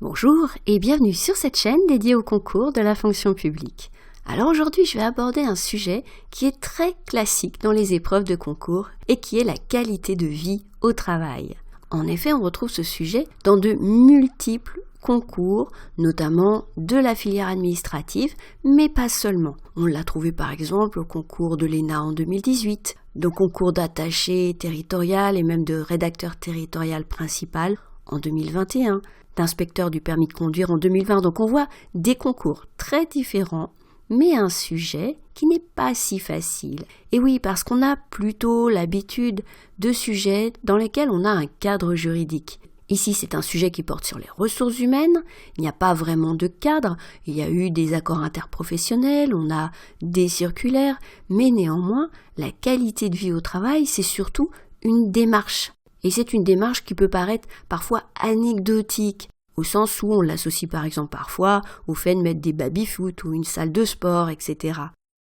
Bonjour et bienvenue sur cette chaîne dédiée au concours de la fonction publique. Alors aujourd'hui, je vais aborder un sujet qui est très classique dans les épreuves de concours et qui est la qualité de vie au travail. En effet, on retrouve ce sujet dans de multiples concours, notamment de la filière administrative, mais pas seulement. On l'a trouvé par exemple au concours de l'ENA en 2018, au concours d'attaché territorial et même de rédacteur territorial principal en 2021, d'inspecteur du permis de conduire en 2020. Donc on voit des concours très différents, mais un sujet qui n'est pas si facile. Et oui, parce qu'on a plutôt l'habitude de sujets dans lesquels on a un cadre juridique. Ici, c'est un sujet qui porte sur les ressources humaines. Il n'y a pas vraiment de cadre. Il y a eu des accords interprofessionnels, on a des circulaires, mais néanmoins, la qualité de vie au travail, c'est surtout une démarche. Et c'est une démarche qui peut paraître parfois anecdotique, au sens où on l'associe par exemple parfois au fait de mettre des baby-foot ou une salle de sport, etc.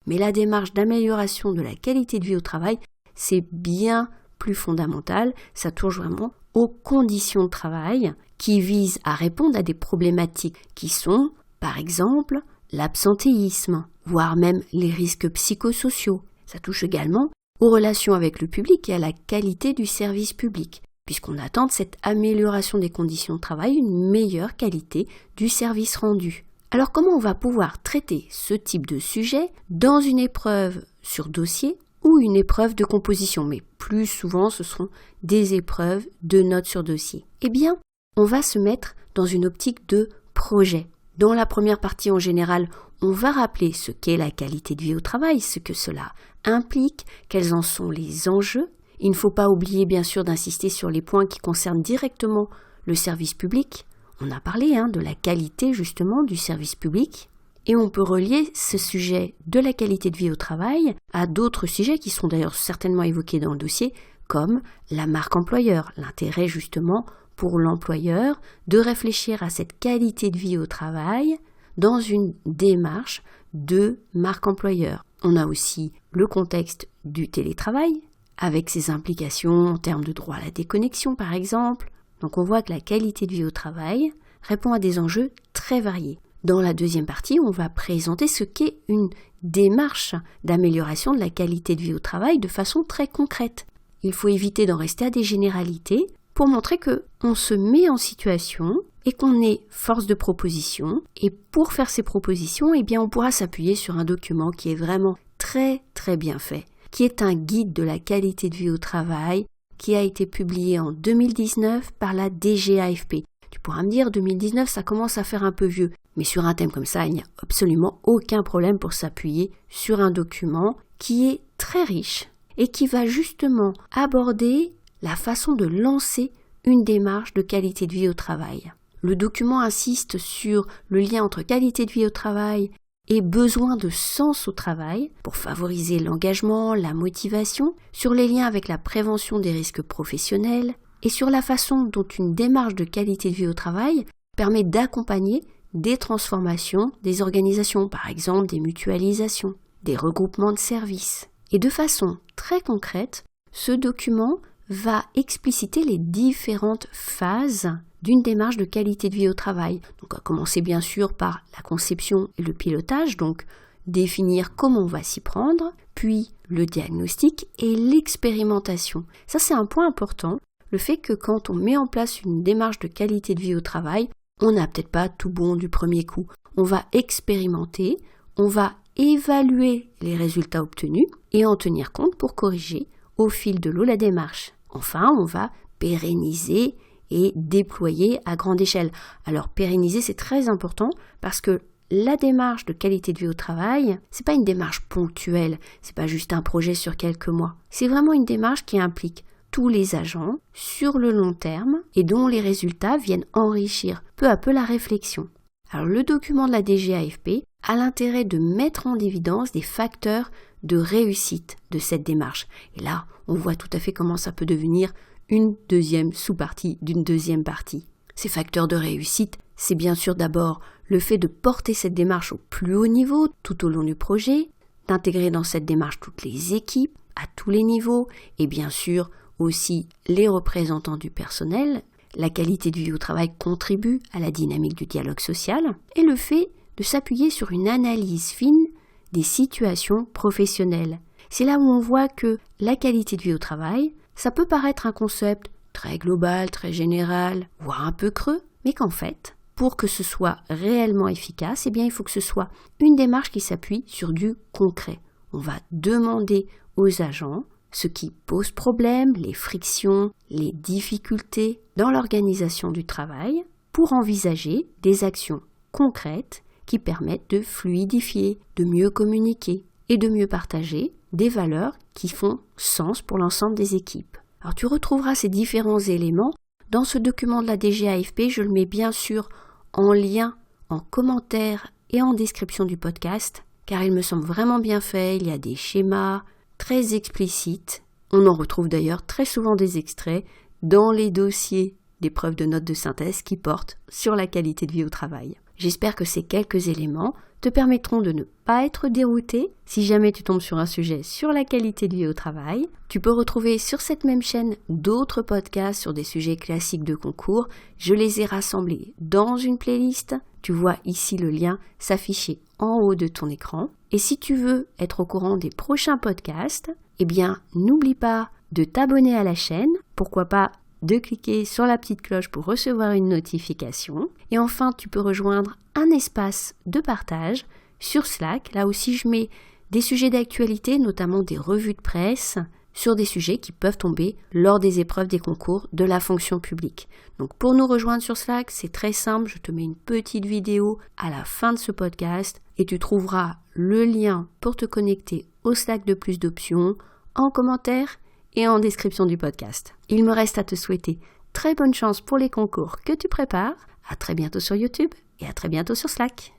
Mais la démarche d'amélioration de la qualité de vie au travail, c'est bien plus fondamental, ça touche vraiment aux conditions de travail qui visent à répondre à des problématiques qui sont, par exemple, l'absentéisme, voire même les risques psychosociaux. Ça touche également aux relations avec le public et à la qualité du service public, puisqu'on attend de cette amélioration des conditions de travail une meilleure qualité du service rendu. Alors comment on va pouvoir traiter ce type de sujet dans une épreuve sur dossier ou une épreuve de composition, mais plus souvent ce seront des épreuves de notes sur dossier? Eh bien, on va se mettre dans une optique de projet. Dans la première partie en général, on va rappeler ce qu'est la qualité de vie au travail, ce que cela implique, quels en sont les enjeux. Il ne faut pas oublier bien sûr d'insister sur les points qui concernent directement le service public. On a parlé de la qualité justement du service public. Et on peut relier ce sujet de la qualité de vie au travail à d'autres sujets qui sont d'ailleurs certainement évoqués dans le dossier, comme la marque employeur, l'intérêt justement pour l'employeur de réfléchir à cette qualité de vie au travail dans une démarche de marque employeur. On a aussi le contexte du télétravail, avec ses implications en termes de droit à la déconnexion par exemple. Donc on voit que la qualité de vie au travail répond à des enjeux très variés. Dans la deuxième partie, on va présenter ce qu'est une démarche d'amélioration de la qualité de vie au travail de façon très concrète. Il faut éviter d'en rester à des généralités pour montrer qu'on se met en situation et qu'on est force de proposition. Et pour faire ces propositions, on pourra s'appuyer sur un document qui est vraiment très très bien fait, qui est un guide de la qualité de vie au travail qui a été publié en 2019 par la DGAFP. Tu pourras me dire, 2019, ça commence à faire un peu vieux. Mais sur un thème comme ça, il n'y a absolument aucun problème pour s'appuyer sur un document qui est très riche et qui va justement aborder la façon de lancer une démarche de qualité de vie au travail. Le document insiste sur le lien entre qualité de vie au travail et besoin de sens au travail pour favoriser l'engagement, la motivation, sur les liens avec la prévention des risques professionnels et sur la façon dont une démarche de qualité de vie au travail permet d'accompagner des transformations des organisations, par exemple des mutualisations, des regroupements de services. Et de façon très concrète, ce document va expliciter les différentes phases d'une démarche de qualité de vie au travail. Donc, on va commencer bien sûr par la conception et le pilotage, donc définir comment on va s'y prendre, puis le diagnostic et l'expérimentation. Ça, c'est un point important, le fait que quand on met en place une démarche de qualité de vie au travail, on n'a peut-être pas tout bon du premier coup. On va expérimenter, on va évaluer les résultats obtenus et en tenir compte pour corriger au fil de l'eau la démarche. Enfin, on va pérenniser et déployer à grande échelle. Alors pérenniser, c'est très important parce que la démarche de qualité de vie au travail, c'est pas une démarche ponctuelle, c'est pas juste un projet sur quelques mois. C'est vraiment une démarche qui implique tous les agents sur le long terme et dont les résultats viennent enrichir peu à peu la réflexion. Alors le document de la DGAFP a l'intérêt de mettre en évidence des facteurs de réussite de cette démarche. Et là, on voit tout à fait comment ça peut devenir une deuxième sous-partie d'une deuxième partie. Ces facteurs de réussite, c'est bien sûr d'abord le fait de porter cette démarche au plus haut niveau tout au long du projet, d'intégrer dans cette démarche toutes les équipes à tous les niveaux et bien sûr aussi les représentants du personnel, La qualité de vie au travail contribue à la dynamique du dialogue social et le fait de s'appuyer sur une analyse fine des situations professionnelles. C'est là où on voit que la qualité de vie au travail, ça peut paraître un concept très global, très général, voire un peu creux, mais qu'en fait, pour que ce soit réellement efficace, il faut que ce soit une démarche qui s'appuie sur du concret. On va demander aux agents ce qui pose problème, les frictions, les difficultés dans l'organisation du travail pour envisager des actions concrètes qui permettent de fluidifier, de mieux communiquer et de mieux partager des valeurs qui font sens pour l'ensemble des équipes. Alors tu retrouveras ces différents éléments dans ce document de la DGAFP, je le mets bien sûr en lien, en commentaire et en description du podcast, car il me semble vraiment bien fait, il y a des schémas très explicites. On en retrouve d'ailleurs très souvent des extraits dans les dossiers d'épreuves de notes de synthèse qui portent sur la qualité de vie au travail. J'espère que ces quelques éléments te permettront de ne pas être dérouté si jamais tu tombes sur un sujet sur la qualité de vie au travail. Tu peux retrouver sur cette même chaîne d'autres podcasts sur des sujets classiques de concours. Je les ai rassemblés dans une playlist. Tu vois ici le lien s'afficher en haut de ton écran. Et si tu veux être au courant des prochains podcasts, n'oublie pas de t'abonner à la chaîne. Pourquoi pas de cliquer sur la petite cloche pour recevoir une notification. Et enfin, tu peux rejoindre un espace de partage sur Slack. Là aussi, je mets des sujets d'actualité, notamment des revues de presse, sur des sujets qui peuvent tomber lors des épreuves des concours de la fonction publique. Donc pour nous rejoindre sur Slack, c'est très simple. Je te mets une petite vidéo à la fin de ce podcast et tu trouveras le lien pour te connecter au Slack de Plus d'Options en commentaire et en description du podcast. Il me reste à te souhaiter très bonne chance pour les concours que tu prépares. À très bientôt sur YouTube et à très bientôt sur Slack.